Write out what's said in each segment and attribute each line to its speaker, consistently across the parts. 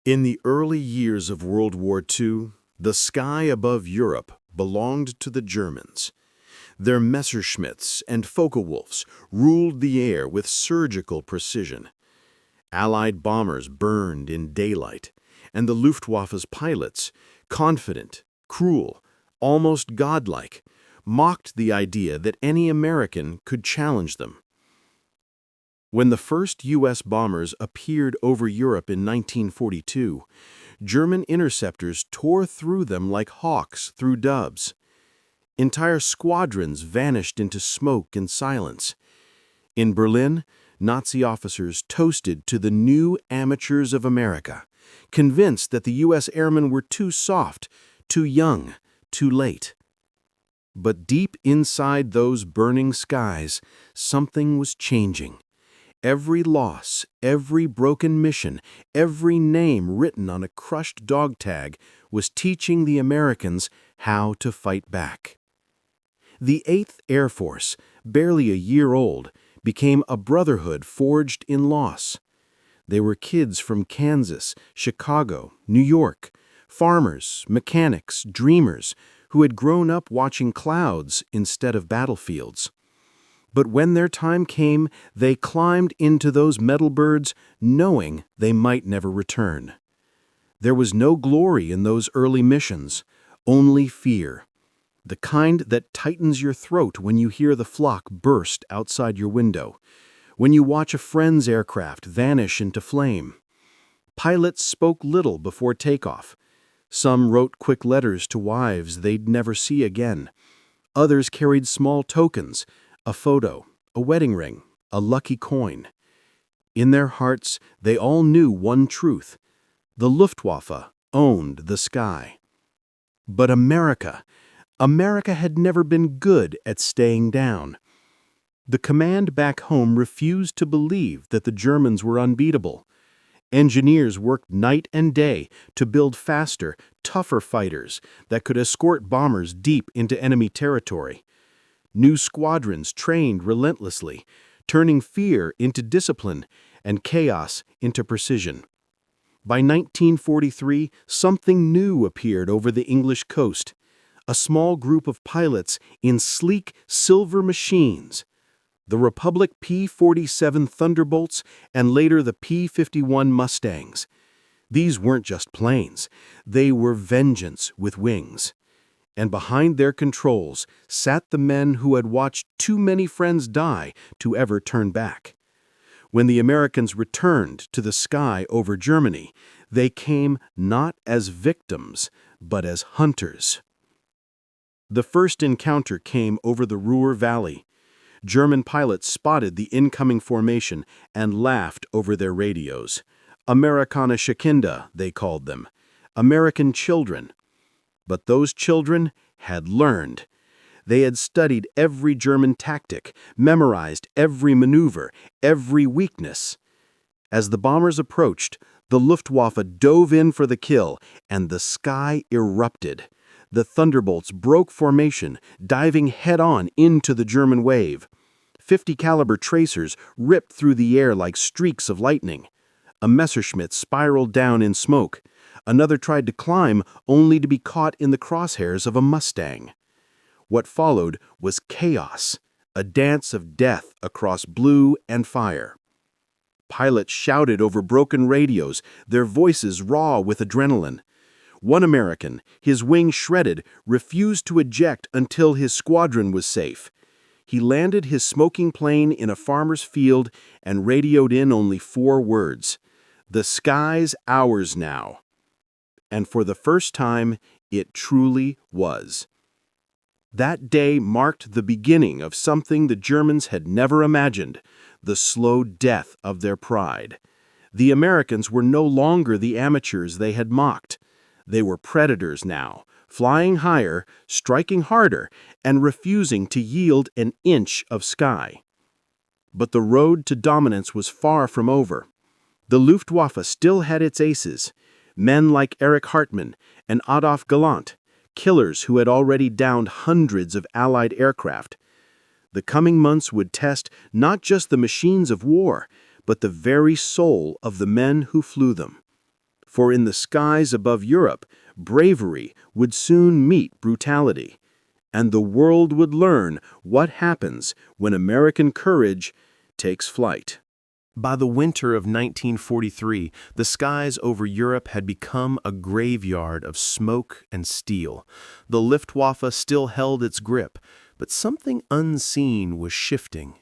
Speaker 1: In the early years of World War II, the sky above Europe belonged to the Germans. Their Messerschmitts and Focke-Wulfs ruled the air with surgical precision. Allied bombers burned in daylight, and the Luftwaffe's pilots, confident, cruel, almost godlike, mocked the idea that any American could challenge them. When the first U.S. bombers appeared over Europe in 1942, German interceptors tore through them like hawks through doves. Entire squadrons vanished into smoke and silence. In Berlin, Nazi officers toasted to the new amateurs of America, convinced that the U.S. airmen were too soft, too young, too late. But deep inside those burning skies, something was changing. Every loss, every broken mission, every name written on a crushed dog tag was teaching the Americans how to fight back. The 8th Air Force, barely a year old, became a brotherhood forged in loss. They were kids from Kansas, Chicago, New York, farmers, mechanics, dreamers, who had grown up watching clouds instead of battlefields. But when their time came, they climbed into those metal birds, knowing they might never return. There was no glory in those early missions, only fear, the kind that tightens your throat when you hear the flock burst outside your window, when you watch a friend's aircraft vanish into flame. Pilots spoke little before takeoff. Some wrote quick letters to wives they'd never see again. Others carried small tokens, a photo, a wedding ring, a lucky coin. In their hearts, they all knew one truth: the Luftwaffe owned the sky. But America had never been good at staying down. The command back home refused to believe that the Germans were unbeatable. Engineers worked night and day to build faster, tougher fighters that could escort bombers deep into enemy territory. New squadrons trained relentlessly, turning fear into discipline and chaos into precision. By 1943, something new appeared over the English coast: a small group of pilots in sleek silver machines. The Republic P-47 Thunderbolts and later the P-51 Mustangs. These weren't just planes, they were vengeance with wings. And behind their controls sat the men who had watched too many friends die to ever turn back. When the Americans returned to the sky over Germany, they came not as victims, but as hunters. The first encounter came over the Ruhr Valley. German pilots spotted the incoming formation and laughed over their radios. Amerikanische Kinder, they called them. American children. But those children had learned. They had studied every German tactic, memorized every maneuver, every weakness. As the bombers approached, the Luftwaffe dove in for the kill, and the sky erupted. The Thunderbolts broke formation, diving head-on into the German wave. 50 caliber tracers ripped through the air like streaks of lightning. A Messerschmitt spiraled down in smoke. Another tried to climb, only to be caught in the crosshairs of a Mustang. What followed was chaos, a dance of death across blue and fire. Pilots shouted over broken radios, their voices raw with adrenaline. One American, his wing shredded, refused to eject until his squadron was safe. He landed his smoking plane in a farmer's field and radioed in only 4 words: "The sky's ours now." And for the first time, it truly was. That day marked the beginning of something the Germans had never imagined: the slow death of their pride. The Americans were no longer the amateurs they had mocked. They were predators now, flying higher, striking harder, and refusing to yield an inch of sky. But the road to dominance was far from over. The Luftwaffe still had its aces: men like Erich Hartmann and Adolf Galland, killers who had already downed hundreds of Allied aircraft. The coming months would test not just the machines of war, but the very soul of the men who flew them. For in the skies above Europe, bravery would soon meet brutality, and the world would learn what happens when American courage takes flight. By the winter of 1943, the skies over Europe had become a graveyard of smoke and steel. The Luftwaffe still held its grip, but something unseen was shifting.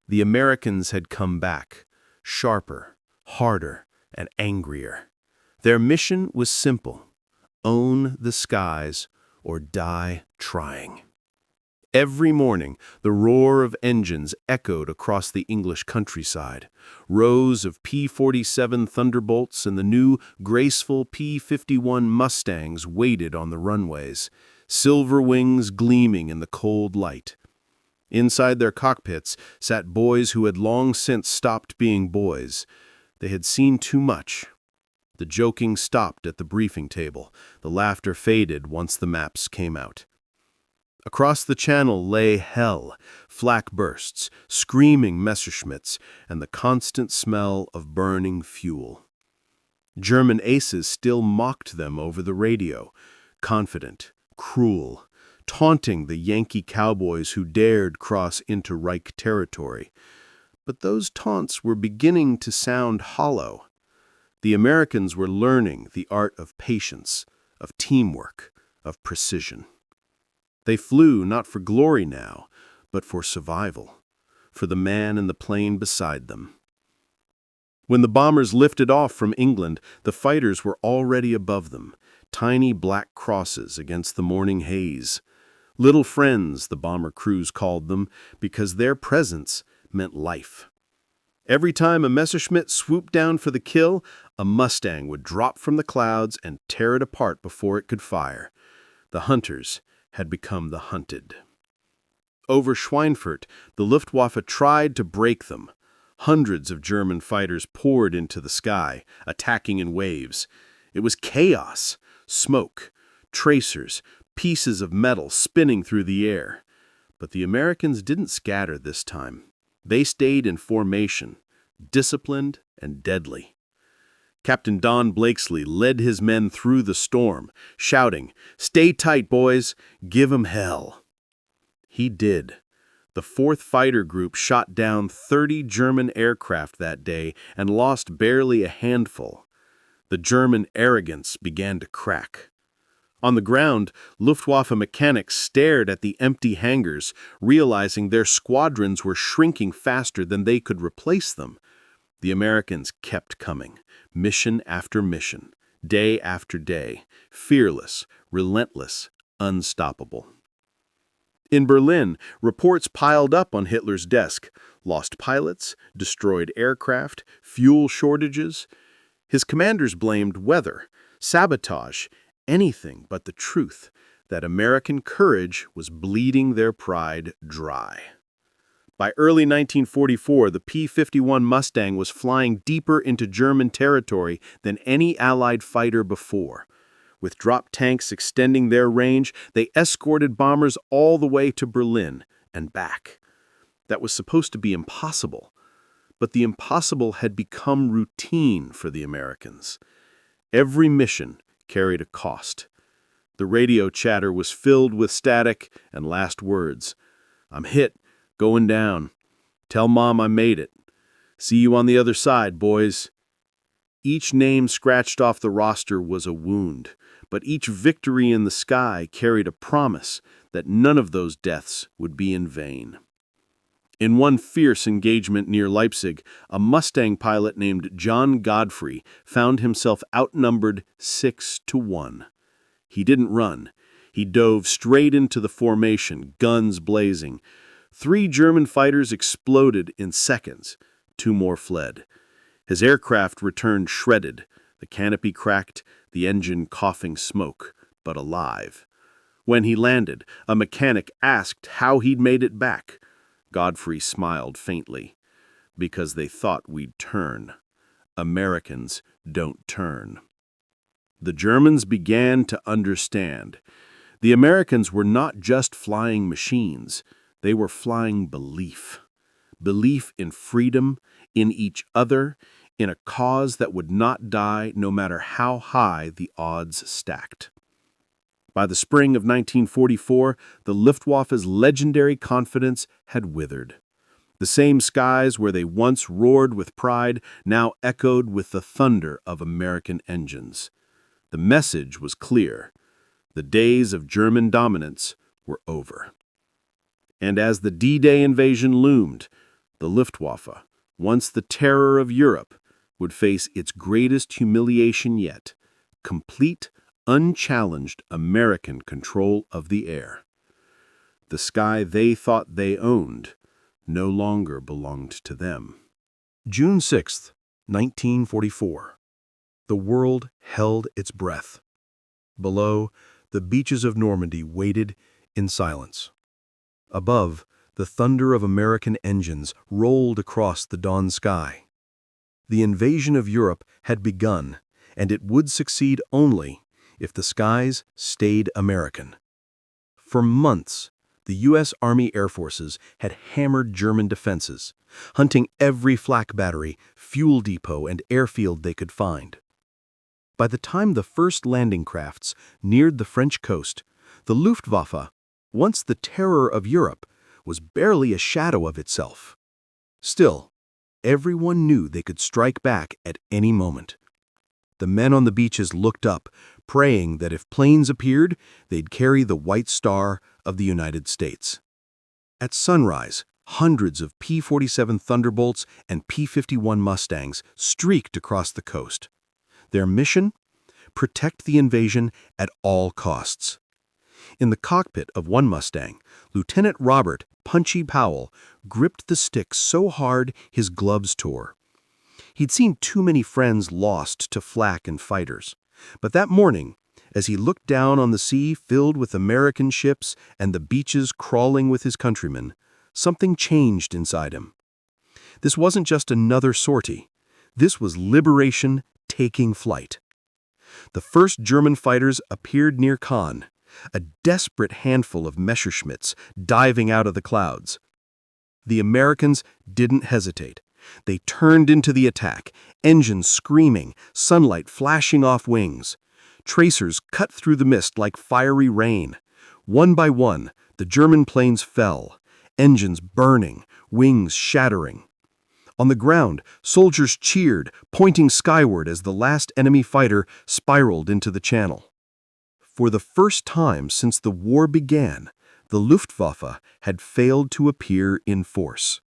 Speaker 1: The Americans had come back, sharper, harder, and angrier. Their mission was simple: own the skies or die trying. Every morning, the roar of engines echoed across the English countryside. Rows of P-47 Thunderbolts and the new, graceful P-51 Mustangs waited on the runways, silver wings gleaming in the cold light. Inside their cockpits sat boys who had long since stopped being boys. They had seen too much. The joking stopped at the briefing table. The laughter faded once the maps came out. Across the channel lay hell, flak bursts, screaming Messerschmitts, and the constant smell of burning fuel. German aces still mocked them over the radio, confident, cruel, taunting the Yankee cowboys who dared cross into Reich territory. But those taunts were beginning to sound hollow. The Americans were learning the art of patience, of teamwork, of precision. They flew not for glory now, but for survival, for the man in the plane beside them. When the bombers lifted off from England, the fighters were already above them, tiny black crosses against the morning haze. Little friends, the bomber crews called them, because their presence meant life. Every time a Messerschmitt swooped down for the kill, a Mustang would drop from the clouds and tear it apart before it could fire. The hunters had become the hunted. Over Schweinfurt, the Luftwaffe tried to break them. Hundreds of German fighters poured into the sky, attacking in waves. It was chaos, smoke, tracers, pieces of metal spinning through the air. But the Americans didn't scatter this time. They stayed in formation, disciplined and deadly. Captain Don Blakesley led his men through the storm, shouting, "Stay tight, boys! Give 'em hell!" He did. The 4th Fighter Group shot down 30 German aircraft that day and lost barely a handful. The German arrogance began to crack. On the ground, Luftwaffe mechanics stared at the empty hangars, realizing their squadrons were shrinking faster than they could replace them. The Americans kept coming, mission after mission, day after day, fearless, relentless, unstoppable. In Berlin, reports piled up on Hitler's desk: lost pilots, destroyed aircraft, fuel shortages. His commanders blamed weather, sabotage, anything but the truth that American courage was bleeding their pride dry. By early 1944, the P-51 Mustang was flying deeper into German territory than any Allied fighter before. With drop tanks extending their range, they escorted bombers all the way to Berlin and back. That was supposed to be impossible, but the impossible had become routine for the Americans. Every mission carried a cost. The radio chatter was filled with static and last words. "I'm hit. Going down. Tell Mom I made it. See you on the other side, boys." Each name scratched off the roster was a wound, but each victory in the sky carried a promise that none of those deaths would be in vain. In one fierce engagement near Leipzig, a Mustang pilot named John Godfrey found himself outnumbered 6-1. He didn't run. He dove straight into the formation, guns blazing. 3 German fighters exploded in seconds. 2 more fled. His aircraft returned shredded, the canopy cracked, the engine coughing smoke, but alive. When he landed, a mechanic asked how he'd made it back. Godfrey smiled faintly. "Because they thought we'd turn. Americans don't turn." The Germans began to understand. The Americans were not just flying machines. They were flying belief. Belief in freedom, in each other,
Speaker 2: in a cause that would not die no matter how high the odds stacked. By the spring of 1944, the Luftwaffe's legendary confidence had withered. The same skies where they once roared with pride now echoed with the thunder of American engines. The message was clear. The days of German dominance were over. And as the D-Day invasion loomed, the Luftwaffe, once the terror of Europe, would face its greatest humiliation yet: complete, unchallenged American control of the air. The sky they thought they owned no longer belonged to them.
Speaker 3: June 6, 1944. The world held its breath. Below, the beaches of Normandy waited in silence. Above, the thunder of American engines rolled across the dawn sky. The invasion of Europe had begun, and it would succeed only if the skies stayed American. For months, the U.S. Army Air Forces had hammered German defenses, hunting every flak battery, fuel depot, and airfield they could find. By the time the first landing crafts neared the French coast, the Luftwaffe, once the terror of Europe, was barely a shadow of itself. Still, everyone knew they could strike back at any moment. The men on the beaches looked up, praying that if planes appeared, they'd carry the white star of the United States. At sunrise, hundreds of P-47 Thunderbolts and P-51 Mustangs streaked across the coast. Their mission? Protect the invasion at all costs. In the cockpit of one Mustang, Lieutenant Robert "Punchy" Powell gripped the stick so hard his gloves tore. He'd seen too many friends lost to flak and fighters. But that morning, as he looked down on the sea filled with American ships and the beaches crawling with his countrymen, something changed inside him. This wasn't just another sortie. This was liberation taking flight. The first German fighters appeared near Cannes, a desperate handful of Messerschmitts diving out of the clouds. The Americans didn't hesitate. They turned into the attack, engines screaming, sunlight flashing off wings. Tracers cut through the mist like fiery rain. One by one, the German planes fell, engines burning, wings shattering. On the ground, soldiers cheered, pointing skyward as the last enemy fighter spiraled into the channel. For the first time since the war began, the Luftwaffe had failed to appear in force.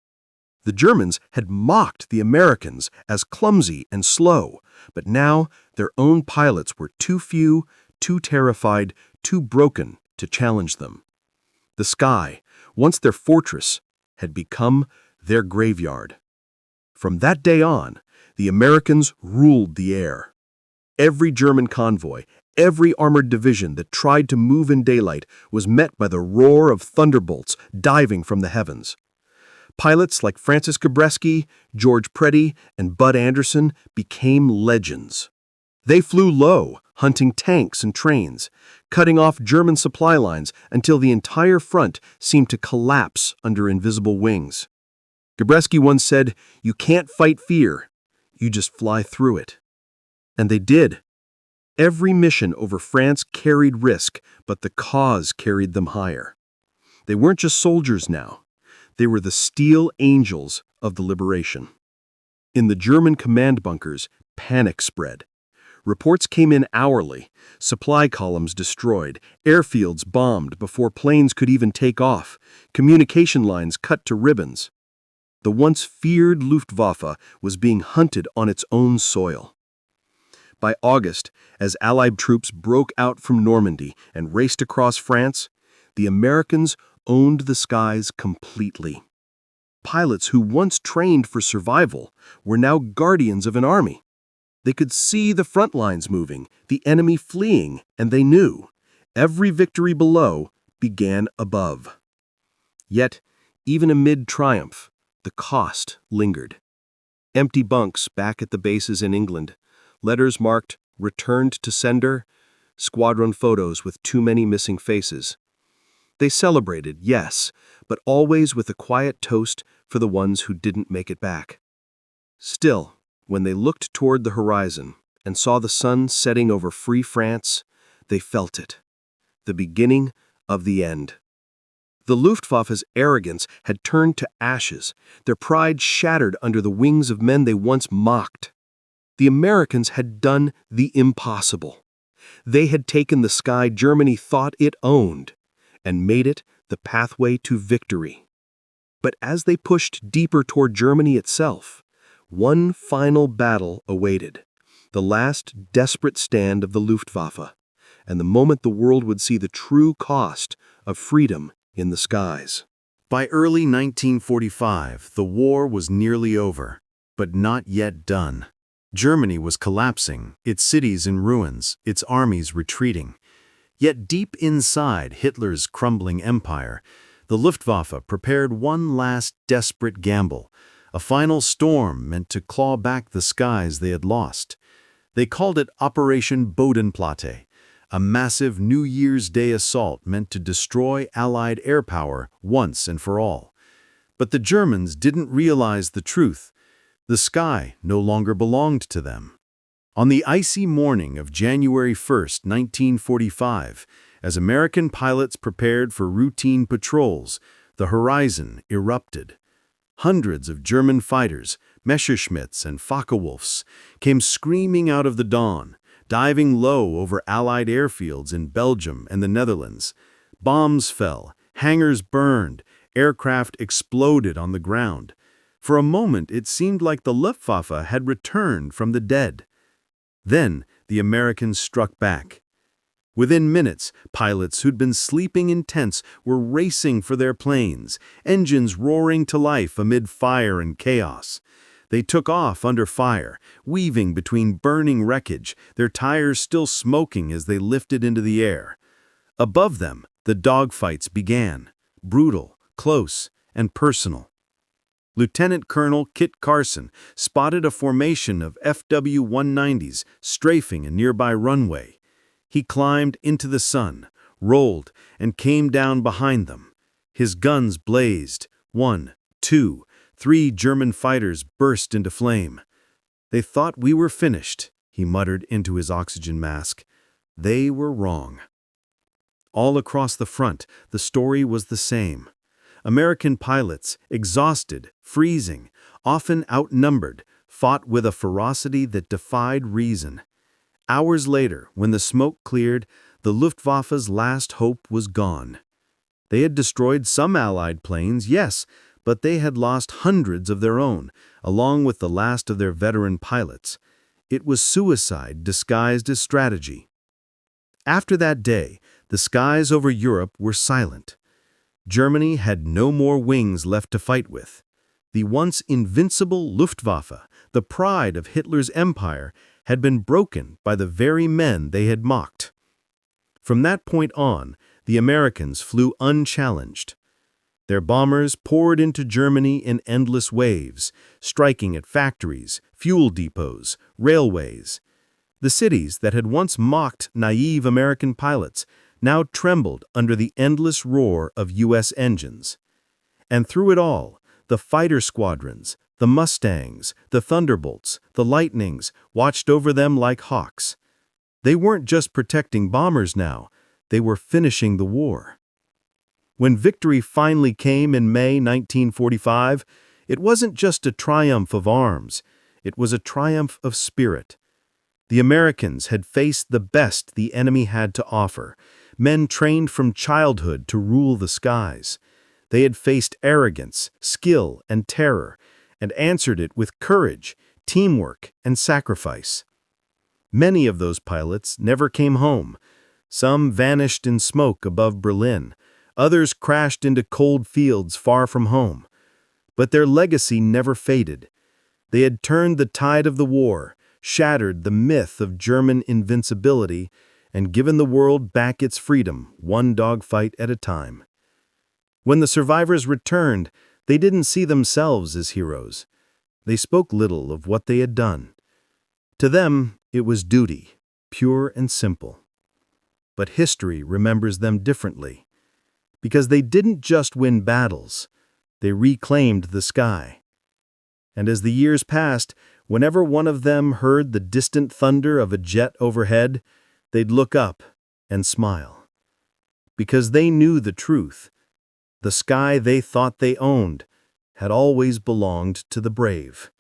Speaker 3: The Germans had mocked the Americans as clumsy and slow, but now their own pilots were too few, too terrified, too broken to challenge them. The sky, once their fortress, had become their graveyard. From that day on, the Americans ruled the air. Every German convoy, every armored division that tried to move in daylight was met by the roar of thunderbolts diving from the heavens. Pilots like Francis Gabreski, George Preddy, and Bud Anderson became legends. They flew low, hunting tanks and trains, cutting off German supply lines until the entire front seemed to collapse under invisible wings. Gabreski once said, "You can't fight fear, you just fly through it." And they did. Every mission over France carried risk, but the cause carried them higher. They weren't just soldiers now. They were the steel angels of the liberation. In the German command bunkers, panic spread. Reports came in hourly, supply columns destroyed, airfields bombed before planes could even take off, communication lines cut to ribbons. The once feared Luftwaffe was being hunted on its own soil. By August, as Allied troops broke out from Normandy and raced across France, the Americans owned the skies completely. Pilots who once trained for survival were now guardians of an army. They could see the front lines moving, the enemy fleeing, and they knew every victory below began above. Yet, even amid triumph, the cost lingered. Empty bunks back at the bases in England, letters marked "returned to sender," squadron photos with too many missing faces. They celebrated, yes, but always with a quiet toast for the ones who didn't make it back. Still,
Speaker 2: When they looked toward the horizon and saw the sun setting over free France, they felt it. The beginning of the end. The Luftwaffe's arrogance had turned to ashes, their pride shattered under the wings of men they once mocked. The Americans had done the impossible. They had taken the sky Germany thought it owned and made it the pathway to victory. But as they pushed deeper toward Germany itself, one final battle awaited, the last desperate stand of the Luftwaffe, and the moment the world would see the true cost of freedom in the skies.
Speaker 1: By early 1945, the war was nearly over, but not yet done. Germany was collapsing, its cities in ruins, its armies retreating. Yet deep inside Hitler's crumbling empire, the Luftwaffe prepared one last desperate gamble, a final storm meant to claw back the skies they had lost. They called it Operation Bodenplatte, a massive New Year's Day assault meant to destroy Allied air power once and for all. But the Germans didn't realize the truth. The sky no longer belonged to them. On the icy morning of January 1, 1945, as American pilots prepared for routine patrols, the horizon erupted. Hundreds of German fighters, Messerschmitts and Focke-Wulfs, came screaming out of the dawn, diving low over Allied airfields in Belgium and the Netherlands. Bombs fell, hangars burned, aircraft exploded on the ground. For a moment, it seemed like the Luftwaffe had returned from the dead. Then, the Americans struck back. Within minutes, pilots who'd been sleeping in tents were racing for their planes, engines roaring to life amid fire and chaos. They took off under fire, weaving between burning wreckage, their tires still smoking as they lifted into the air. Above them, the dogfights began, brutal, close, and personal. Lieutenant Colonel Kit Carson spotted a formation of FW-190s strafing a nearby runway. He climbed into the sun, rolled, and came down behind them. His guns blazed. 1, 2, 3 German fighters burst into flame. "They thought we were finished," he muttered into his oxygen mask. They were wrong. All across the front, the story was the same. American pilots, exhausted, freezing, often outnumbered, fought with a ferocity that defied reason. Hours later, when the smoke cleared, the Luftwaffe's last hope was gone. They had destroyed some Allied planes, yes, but they had lost hundreds of their own, along with the last of their veteran pilots. It was suicide disguised as strategy. After that day, the skies over Europe were silent. Germany had no more wings left to fight with. The once invincible Luftwaffe, the pride of Hitler's empire, had been broken by the very men they had mocked. From that point on, the Americans flew unchallenged. Their bombers poured into Germany in endless waves, striking at factories, fuel depots, railways. The cities that had once mocked naive American pilots now trembled under the endless roar of U.S. engines. And through it all, the fighter squadrons, the Mustangs, the Thunderbolts, the Lightnings watched over them like hawks. They weren't just protecting bombers now, they were finishing the war. When victory finally came in May 1945, it wasn't just a triumph of arms, it was a triumph of spirit. The Americans had faced the best the enemy had to offer, men trained from childhood to rule the skies. They had faced arrogance, skill, and terror, and answered it with courage, teamwork, and sacrifice. Many of those pilots never came home. Some vanished in smoke above Berlin. Others crashed into cold fields far from home. But their legacy never faded. They had turned the tide of the war, shattered the myth of German invincibility, and given the world back its freedom, one dogfight at a time. When the survivors returned, they didn't see themselves as heroes. They spoke little of what they had done. To them, it was duty, pure and simple. But history remembers them differently, because they didn't just win battles, they reclaimed the sky. And as the years passed,
Speaker 3: Whenever one of them heard the distant thunder of a jet overhead, they'd look up and smile. Because they knew the truth. The sky they thought they owned had always belonged to the brave.